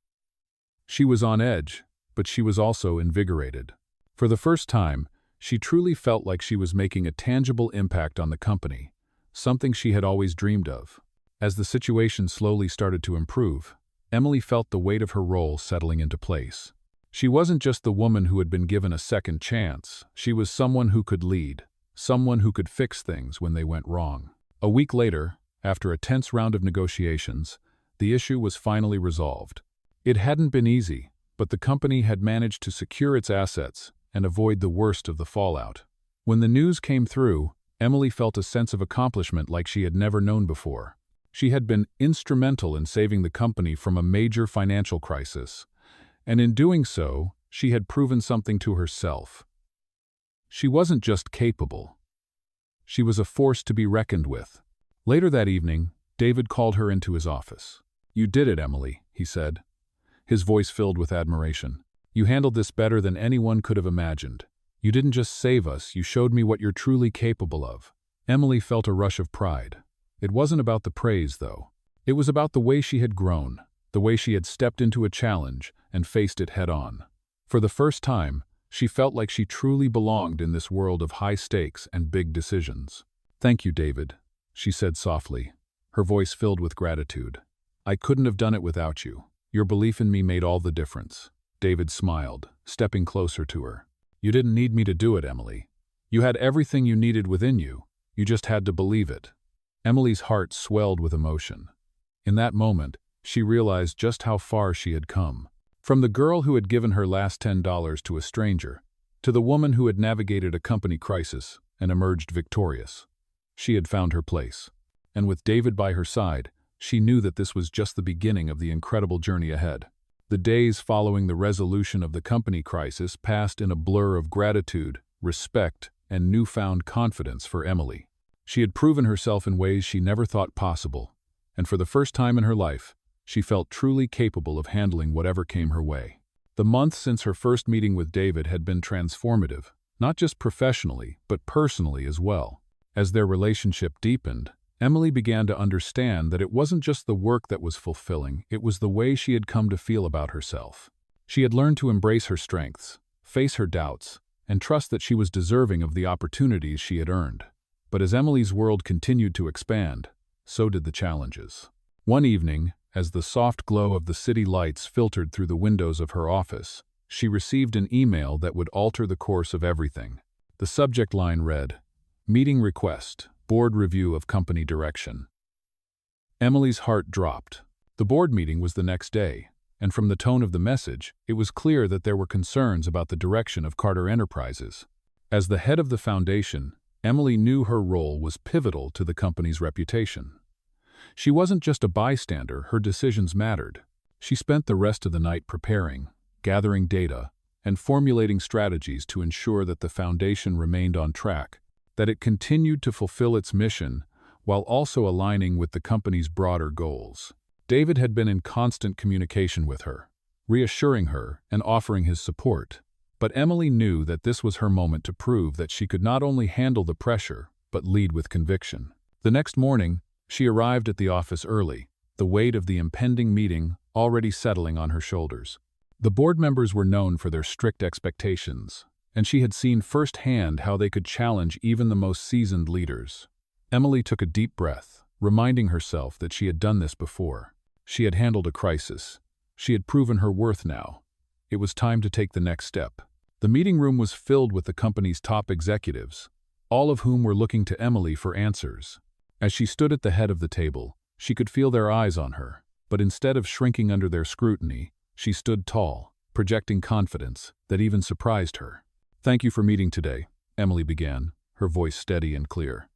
She was on edge, but she was also invigorated. For the first time, she truly felt like she was making a tangible impact on the company, something she had always dreamed of. As the situation slowly started to improve, Emily felt the weight of her role settling into place. She wasn't just the woman who had been given a second chance, she was someone who could lead, someone who could fix things when they went wrong. A week later, after a tense round of negotiations, the issue was finally resolved. It hadn't been easy, but the company had managed to secure its assets and avoid the worst of the fallout. When the news came through, Emily felt a sense of accomplishment like she had never known before. She had been instrumental in saving the company from a major financial crisis, and in doing so, she had proven something to herself. She wasn't just capable. She was a force to be reckoned with. Later that evening, David called her into his office. "You did it, Emily," he said, his voice filled with admiration. "You handled this better than anyone could have imagined. You didn't just save us, you showed me what you're truly capable of." Emily felt a rush of pride. It wasn't about the praise, though. It was about the way she had grown, the way she had stepped into a challenge and faced it head-on. For the first time, she felt like she truly belonged in this world of high stakes and big decisions. "Thank you, David," she said softly, her voice filled with gratitude. "I couldn't have done it without you. Your belief in me made all the difference." David smiled, stepping closer to her. "You didn't need me to do it, Emily. You had everything you needed within you. You just had to believe it." Emily's heart swelled with emotion. In that moment, she realized just how far she had come. From the girl who had given her last $10 to a stranger, to the woman who had navigated a company crisis and emerged victorious. She had found her place. And with David by her side, she knew that this was just the beginning of the incredible journey ahead. The days following the resolution of the company crisis passed in a blur of gratitude, respect, and newfound confidence for Emily. She had proven herself in ways she never thought possible, and for the first time in her life, she felt truly capable of handling whatever came her way. The months since her first meeting with David had been transformative, not just professionally, but personally as well. As their relationship deepened, Emily began to understand that it wasn't just the work that was fulfilling, it was the way she had come to feel about herself. She had learned to embrace her strengths, face her doubts, and trust that she was deserving of the opportunities she had earned. But as Emily's world continued to expand, so did the challenges. One evening, as the soft glow of the city lights filtered through the windows of her office, she received an email that would alter the course of everything. The subject line read, "Meeting request, board review of company direction." Emily's heart dropped. The board meeting was the next day, and from the tone of the message, it was clear that there were concerns about the direction of Carter Enterprises. As the head of the foundation, Emily knew her role was pivotal to the company's reputation. She wasn't just a bystander, her decisions mattered. She spent the rest of the night preparing, gathering data, and formulating strategies to ensure that the foundation remained on track, that it continued to fulfill its mission while also aligning with the company's broader goals. David had been in constant communication with her, reassuring her and offering his support. But Emily knew that this was her moment to prove that she could not only handle the pressure, but lead with conviction. The next morning, she arrived at the office early, the weight of the impending meeting already settling on her shoulders. The board members were known for their strict expectations, and she had seen firsthand how they could challenge even the most seasoned leaders. Emily took a deep breath, reminding herself that she had done this before. She had handled a crisis. She had proven her worth now. It was time to take the next step. The meeting room was filled with the company's top executives, all of whom were looking to Emily for answers. As she stood at the head of the table, she could feel their eyes on her, but instead of shrinking under their scrutiny, she stood tall, projecting confidence that even surprised her. "Thank you for meeting today," Emily began, her voice steady and clear.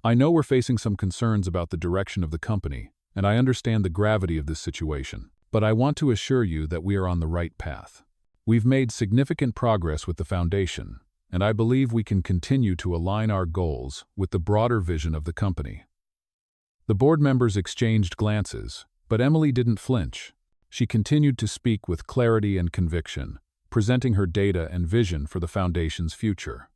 "I know we're facing some concerns about the direction of the company, and I understand the gravity of this situation, but I want to assure you that we are on the right path. We've made significant progress with the foundation, and I believe we can continue to align our goals with the broader vision of the company." The board members exchanged glances, but Emily didn't flinch. She continued to speak with clarity and conviction, presenting her data and vision for the foundation's future.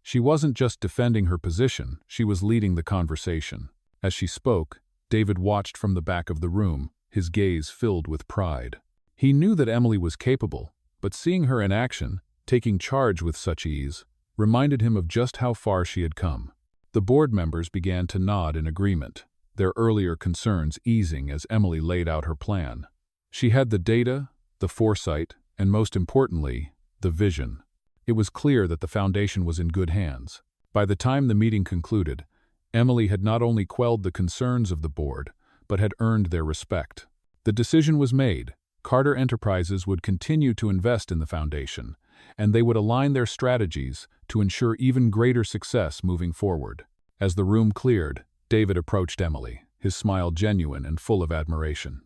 She wasn't just defending her position, she was leading the conversation. As she spoke, David watched from the back of the room, his gaze filled with pride. He knew that Emily was capable, but seeing her in action, taking charge with such ease, reminded him of just how far she had come. The board members began to nod in agreement, their earlier concerns easing as Emily laid out her plan. She had the data, the foresight, and most importantly, the vision. It was clear that the foundation was in good hands. By the time the meeting concluded, Emily had not only quelled the concerns of the board, but had earned their respect. The decision was made. Carter Enterprises would continue to invest in the foundation, and they would align their strategies to ensure even greater success moving forward. As the room cleared, David approached Emily, his smile genuine and full of admiration.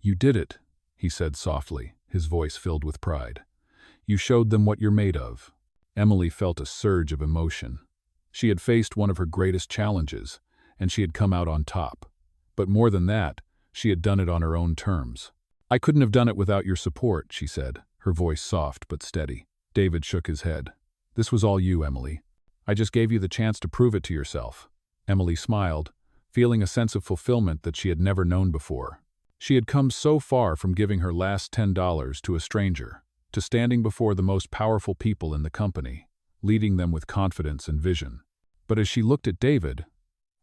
"You did it," he said softly, his voice filled with pride. "You showed them what you're made of." Emily felt a surge of emotion. She had faced one of her greatest challenges, and she had come out on top. But more than that, she had done it on her own terms. "I couldn't have done it without your support," she said, her voice soft but steady. David shook his head. "This was all you, Emily. I just gave you the chance to prove it to yourself." Emily smiled, feeling a sense of fulfillment that she had never known before. She had come so far from giving her last $10 to a stranger, to standing before the most powerful people in the company, leading them with confidence and vision. But as she looked at David,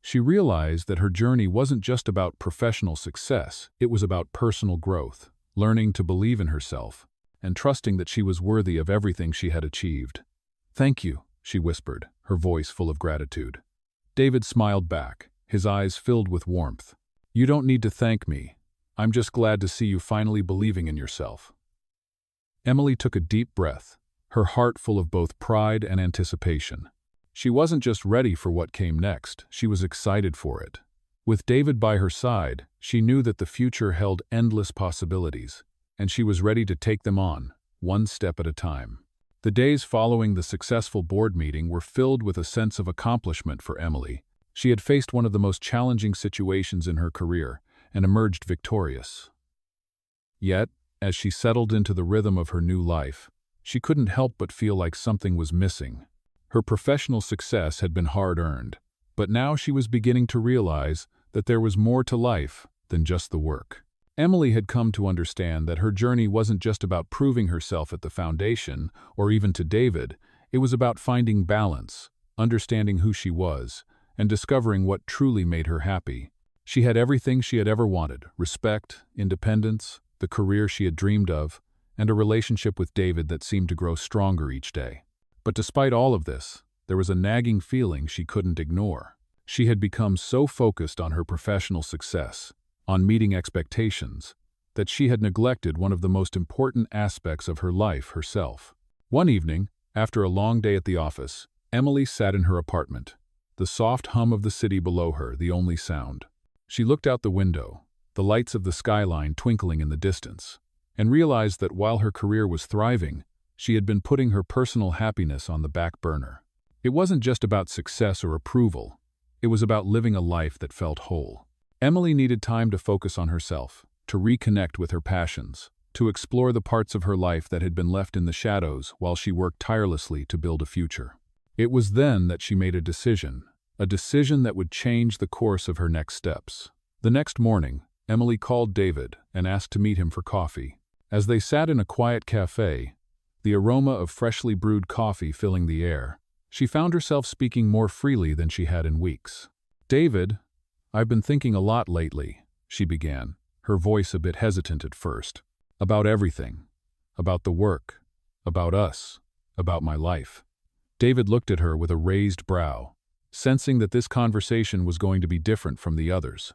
she realized that her journey wasn't just about professional success, it was about personal growth, learning to believe in herself, and trusting that she was worthy of everything she had achieved. "Thank you," she whispered, her voice full of gratitude. David smiled back, his eyes filled with warmth. "You don't need to thank me. I'm just glad to see you finally believing in yourself." Emily took a deep breath, her heart full of both pride and anticipation. She wasn't just ready for what came next, she was excited for it. With David by her side, she knew that the future held endless possibilities, and she was ready to take them on, one step at a time. The days following the successful board meeting were filled with a sense of accomplishment for Emily. She had faced one of the most challenging situations in her career, and emerged victorious. Yet, as she settled into the rhythm of her new life, she couldn't help but feel like something was missing. Her professional success had been hard-earned, but now she was beginning to realize that there was more to life than just the work. Emily had come to understand that her journey wasn't just about proving herself at the foundation or even to David. It was about finding balance, understanding who she was, and discovering what truly made her happy. She had everything she had ever wanted: respect, independence, the career she had dreamed of, and a relationship with David that seemed to grow stronger each day. But despite all of this, there was a nagging feeling she couldn't ignore. She had become so focused on her professional success, on meeting expectations, that she had neglected one of the most important aspects of her life herself. One evening, after a long day at the office, Emily sat in her apartment, the soft hum of the city below her the only sound. She looked out the window, the lights of the skyline twinkling in the distance, and realized that while her career was thriving, she had been putting her personal happiness on the back burner. It wasn't just about success or approval, it was about living a life that felt whole. Emily needed time to focus on herself, to reconnect with her passions, to explore the parts of her life that had been left in the shadows while she worked tirelessly to build a future. It was then that she made a decision that would change the course of her next steps. The next morning, Emily called David and asked to meet him for coffee. As they sat in a quiet cafe, the aroma of freshly brewed coffee filling the air, she found herself speaking more freely than she had in weeks. "David, I've been thinking a lot lately," she began, her voice a bit hesitant at first. "About everything. About the work. About us. About my life." David looked at her with a raised brow, sensing that this conversation was going to be different from the others.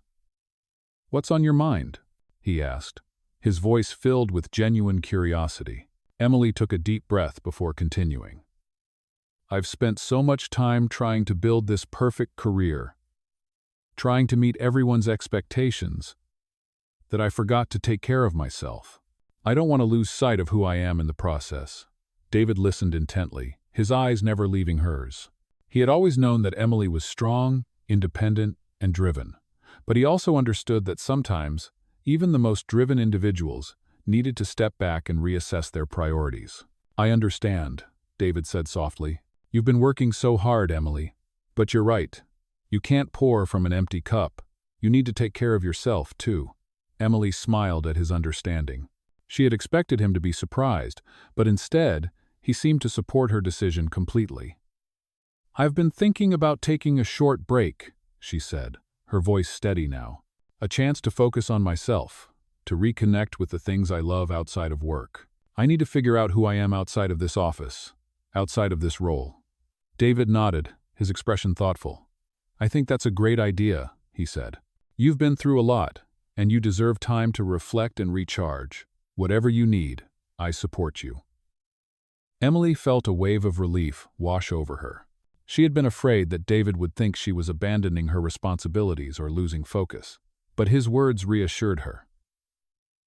"What's on your mind?" he asked, his voice filled with genuine curiosity. Emily took a deep breath before continuing. "I've spent so much time trying to build this perfect career, trying to meet everyone's expectations, that I forgot to take care of myself. I don't want to lose sight of who I am in the process." David listened intently, his eyes never leaving hers. He had always known that Emily was strong, independent, and driven, but he also understood that sometimes, even the most driven individuals needed to step back and reassess their priorities. "I understand," David said softly. "You've been working so hard, Emily. But you're right. You can't pour from an empty cup. You need to take care of yourself, too." Emily smiled at his understanding. She had expected him to be surprised, but instead, he seemed to support her decision completely. "I've been thinking about taking a short break," she said, her voice steady now. "A chance to focus on myself, to reconnect with the things I love outside of work. I need to figure out who I am outside of this office, outside of this role." David nodded, his expression thoughtful. "I think that's a great idea," he said. "You've been through a lot, and you deserve time to reflect and recharge. Whatever you need, I support you." Emily felt a wave of relief wash over her. She had been afraid that David would think she was abandoning her responsibilities or losing focus, but his words reassured her.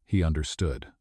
He understood.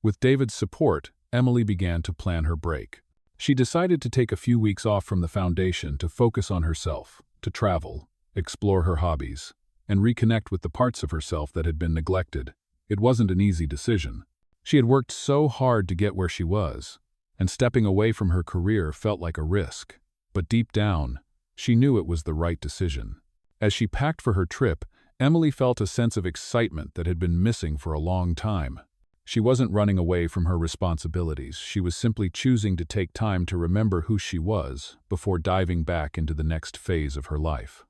With David's support, Emily began to plan her break. She decided to take a few weeks off from the foundation to focus on herself, to travel, explore her hobbies, and reconnect with the parts of herself that had been neglected. It wasn't an easy decision. She had worked so hard to get where she was, and stepping away from her career felt like a risk. But deep down, she knew it was the right decision. As she packed for her trip, Emily felt a sense of excitement that had been missing for a long time. She wasn't running away from her responsibilities, she was simply choosing to take time to remember who she was before diving back into the next phase of her life.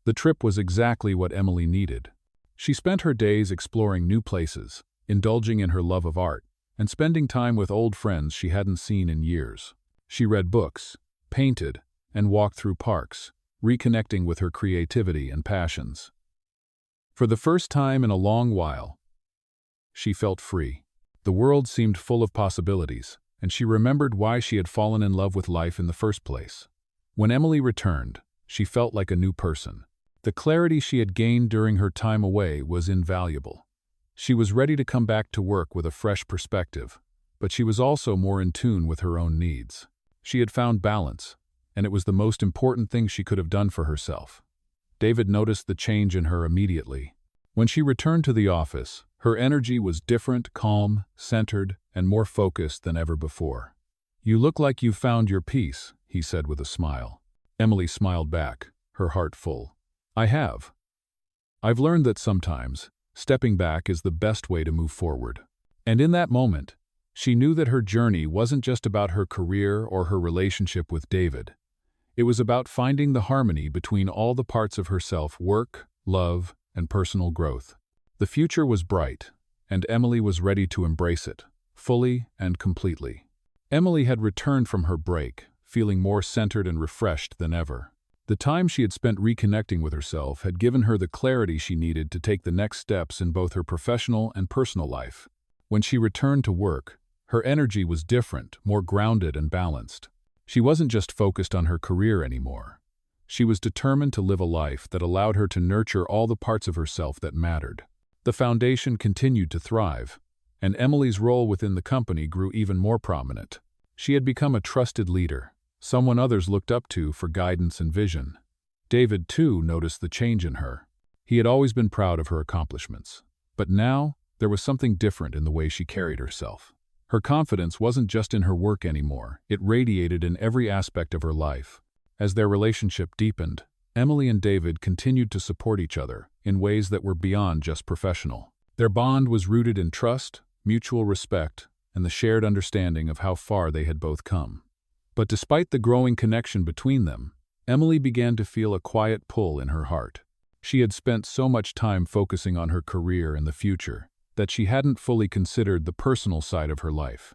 The trip was exactly what Emily needed. She spent her days exploring new places, indulging in her love of art, and spending time with old friends she hadn't seen in years. She read books, painted, and walked through parks, reconnecting with her creativity and passions. For the first time in a long while, she felt free. The world seemed full of possibilities, and she remembered why she had fallen in love with life in the first place. When Emily returned, she felt like a new person. The clarity she had gained during her time away was invaluable. She was ready to come back to work with a fresh perspective, but she was also more in tune with her own needs. She had found balance, and it was the most important thing she could have done for herself. David noticed the change in her immediately. When she returned to the office, her energy was different, calm, centered, and more focused than ever before. "You look like you've found your peace," he said with a smile. Emily smiled back, her heart full. "I have. I've learned that sometimes, stepping back is the best way to move forward." And in that moment, she knew that her journey wasn't just about her career or her relationship with David. It was about finding the harmony between all the parts of herself: work, love, and personal growth. The future was bright, and Emily was ready to embrace it, fully and completely. Emily had returned from her break, feeling more centered and refreshed than ever. The time she had spent reconnecting with herself had given her the clarity she needed to take the next steps in both her professional and personal life. When she returned to work, her energy was different, more grounded and balanced. She wasn't just focused on her career anymore. She was determined to live a life that allowed her to nurture all the parts of herself that mattered. The foundation continued to thrive, and Emily's role within the company grew even more prominent. She had become a trusted leader, someone others looked up to for guidance and vision. David, too, noticed the change in her. He had always been proud of her accomplishments, but now there was something different in the way she carried herself. Her confidence wasn't just in her work anymore, it radiated in every aspect of her life. As their relationship deepened, Emily and David continued to support each other in ways that were beyond just professional. Their bond was rooted in trust, mutual respect, and the shared understanding of how far they had both come. But despite the growing connection between them, Emily began to feel a quiet pull in her heart. She had spent so much time focusing on her career and the future that she hadn't fully considered the personal side of her life.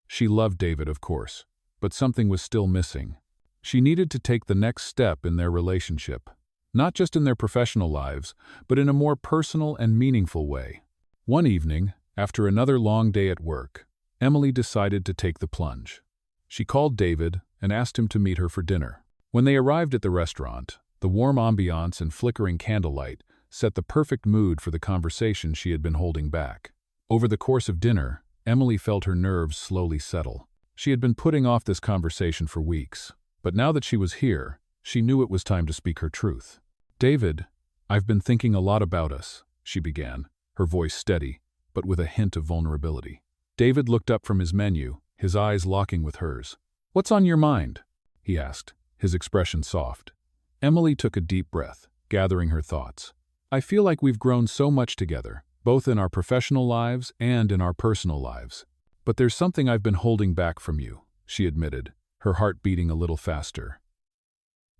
She loved David, of course, but something was still missing. She needed to take the next step in their relationship, not just in their professional lives, but in a more personal and meaningful way. One evening, after another long day at work, Emily decided to take the plunge. She called David and asked him to meet her for dinner. When they arrived at the restaurant, the warm ambiance and flickering candlelight set the perfect mood for the conversation she had been holding back. Over the course of dinner, Emily felt her nerves slowly settle. She had been putting off this conversation for weeks, but now that she was here, she knew it was time to speak her truth. "David, I've been thinking a lot about us," she began, her voice steady, but with a hint of vulnerability. David looked up from his menu, his eyes locking with hers. "What's on your mind?" he asked, his expression soft. Emily took a deep breath, gathering her thoughts. "I feel like we've grown so much together, both in our professional lives and in our personal lives. But there's something I've been holding back from you," she admitted, her heart beating a little faster.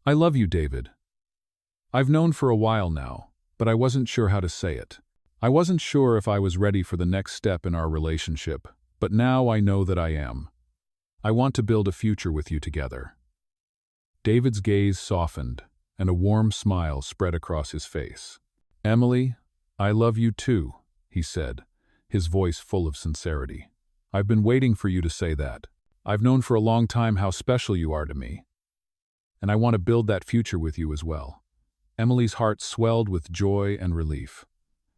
"I love you, David. I've known for a while now, but I wasn't sure how to say it. I wasn't sure if I was ready for the next step in our relationship, but now I know that I am. I want to build a future with you together." David's gaze softened, and a warm smile spread across his face. "Emily, I love you too," he said, his voice full of sincerity. "I've been waiting for you to say that. I've known for a long time how special you are to me, and I want to build that future with you as well." Emily's heart swelled with joy and relief.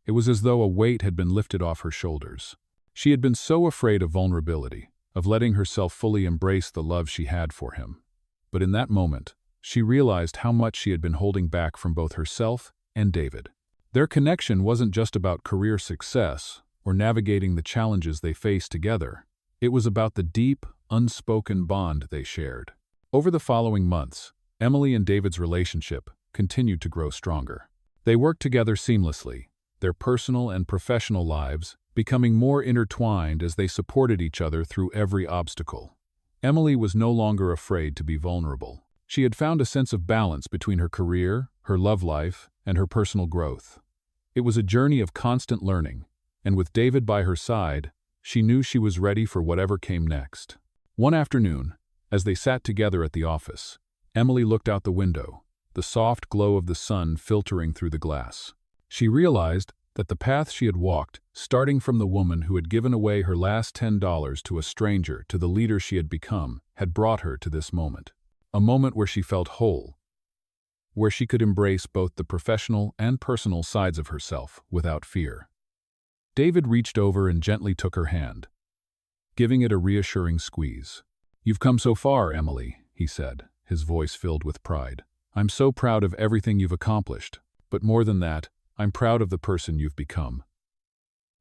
It was as though a weight had been lifted off her shoulders. She had been so afraid of vulnerability, of letting herself fully embrace the love she had for him. But in that moment, she realized how much she had been holding back from both herself and David. Their connection wasn't just about career success or navigating the challenges they faced together. It was about the deep, unspoken bond they shared. Over the following months, Emily and David's relationship continued to grow stronger. They worked together seamlessly, their personal and professional lives becoming more intertwined as they supported each other through every obstacle. Emily was no longer afraid to be vulnerable. She had found a sense of balance between her career, her love life, and her personal growth. It was a journey of constant learning, and with David by her side, she knew she was ready for whatever came next. One afternoon, as they sat together at the office, Emily looked out the window, the soft glow of the sun filtering through the glass. She realized that the path she had walked, starting from the woman who had given away her last $10 to a stranger to the leader she had become, had brought her to this moment. A moment where she felt whole, where she could embrace both the professional and personal sides of herself without fear. David reached over and gently took her hand, giving it a reassuring squeeze. "You've come so far, Emily," he said, his voice filled with pride. "I'm so proud of everything you've accomplished, but more than that, I'm proud of the person you've become."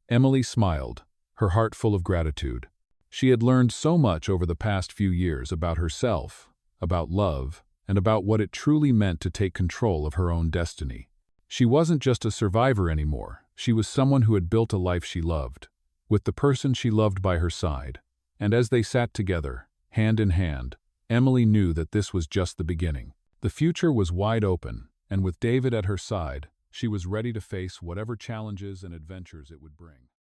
Emily smiled, her heart full of gratitude. She had learned so much over the past few years about herself, about love, and about what it truly meant to take control of her own destiny. She wasn't just a survivor anymore, she was someone who had built a life she loved, with the person she loved by her side. And as they sat together, hand in hand, Emily knew that this was just the beginning. The future was wide open, and with David at her side, she was ready to face whatever challenges and adventures it would bring.